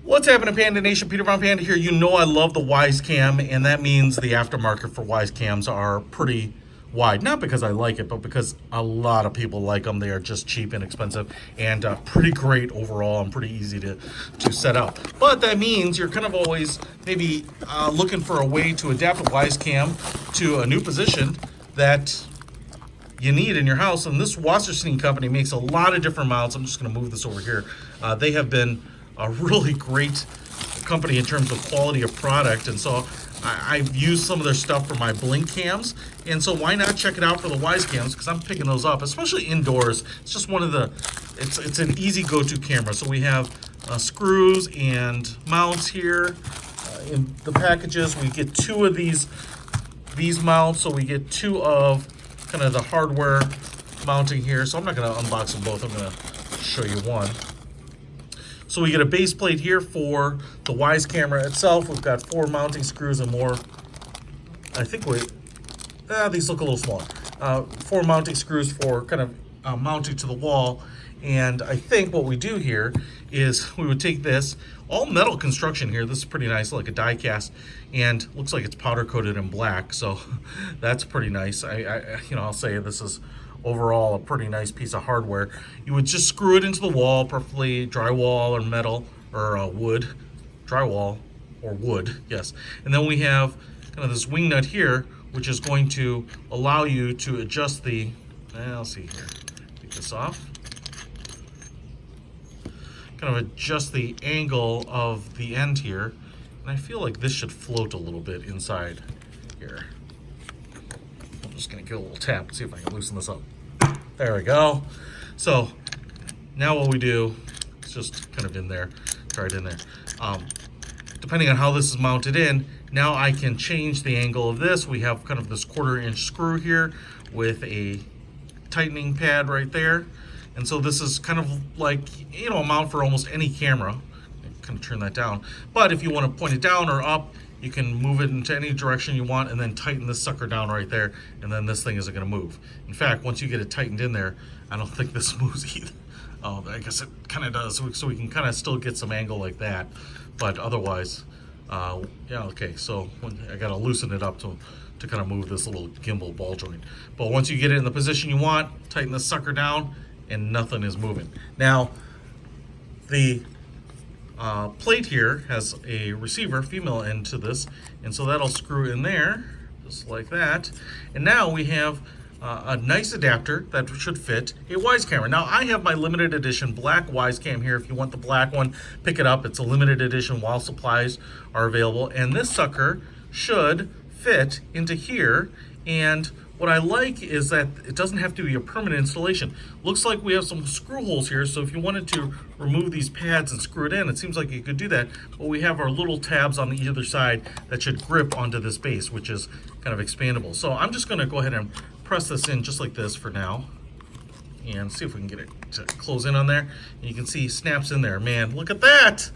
What's happening, Panda Nation? Peter Von Panda here. You know I love the Wyze Cam, and that means the aftermarket for Wyze Cams are pretty wide. Not because I like it, but because a lot of people like them. They are just cheap, inexpensive, and pretty great overall and pretty easy to set up. But that means you're kind of always maybe looking for a way to adapt a Wyze Cam to a new position that you need in your house. And this Wasserstein company makes a lot of different mounts. I'm just going to move this over here. They have been a really great company in terms of quality of product, and so I've used some of their stuff for my blink cams, and so why not check it out for the Wyze Cams, because I'm picking those up, especially indoors. It's just one of the, it's an easy go-to camera. So we have screws and mounts here in the packages. We get two of these mounts, so we get two of kind of the hardware mounting here. So I'm not going to unbox them both. I'm going to show you one. So we get a base plate here for the Wyze camera itself. We've got 4 mounting screws and more. I think these look a little smaller. 4 mounting screws for kind of mounting to the wall. And I think what we do here is we would take this, all metal construction here. This is pretty nice, like a die cast, and looks like it's powder coated in black. So that's pretty nice. I'll say this is overall a pretty nice piece of hardware. You would just screw it into the wall, preferably drywall or metal or wood. Drywall or wood, yes. And then we have kind of this wing nut here, which is going to allow you to adjust the, let's see here, take this off. Kind of adjust the angle of the end here. And I feel like this should float a little bit inside here. I'm just gonna give it a little tap and see if I can loosen this up. There we go. So now what we do is just kind of in there, try it in there. Depending on how this is mounted in, now I can change the angle of this. We have kind of this 1/4-inch screw here with a tightening pad right there. And so this is kind of like, a mount for almost any camera. Kind of turn that down. But if you want to point it down or up, you can move it into any direction you want and then tighten this sucker down right there, and then this thing isn't going to move. In fact, once you get it tightened in there, I don't think this moves either. Oh, I guess it kind of does, so we can kind of still get some angle like that. But otherwise, yeah, okay, so I got to loosen it up to kind of move this little gimbal ball joint. But once you get it in the position you want, tighten this sucker down, and nothing is moving. Now, the plate here has a receiver, female end to this, and so that'll screw in there, just like that. And now we have a nice adapter that should fit a Wyze camera. Now I have my limited edition black Wyze Cam here. If you want the black one, pick it up. It's a limited edition while supplies are available. And this sucker should fit into here. And what I like is that it doesn't have to be a permanent installation. Looks like we have some screw holes here, so if you wanted to remove these pads and screw it in, it seems like you could do that. But we have our little tabs on either side that should grip onto this base, which is kind of expandable. So I'm just gonna go ahead and press this in just like this for now, and see if we can get it to close in on there. And you can see snaps in there. Man, look at that!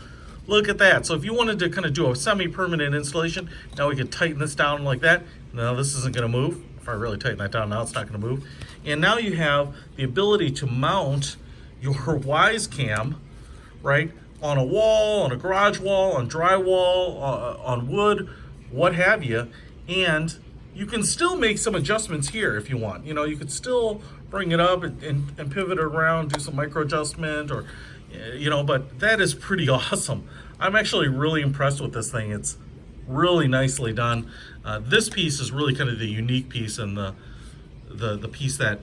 Look at that. So if you wanted to kind of do a semi-permanent installation, now we could tighten this down like that. Now this isn't gonna move. If I really tighten that down now, it's not going to move. And now you have the ability to mount your Wyze Cam, right, on a wall, on a garage wall, on drywall, on wood, what have you. And you can still make some adjustments here if you want. You could still bring it up and pivot it around, do some micro adjustment, or, but that is pretty awesome. I'm actually really impressed with this thing. It's really nicely done. This piece is really kind of the unique piece, and the piece that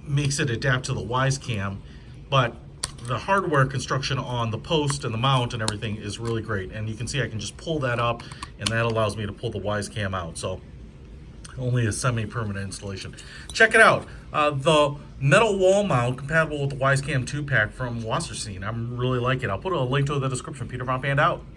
makes it adapt to the Wyze Cam. But the hardware construction on the post and the mount and everything is really great. And you can see I can just pull that up, and that allows me to pull the Wyze Cam out. So only a semi-permanent installation. Check it out. The metal wall mount compatible with the Wyze Cam 2-pack from Wasserstein. I really like it. I'll put a link to it in the description. Peter Von Panda out.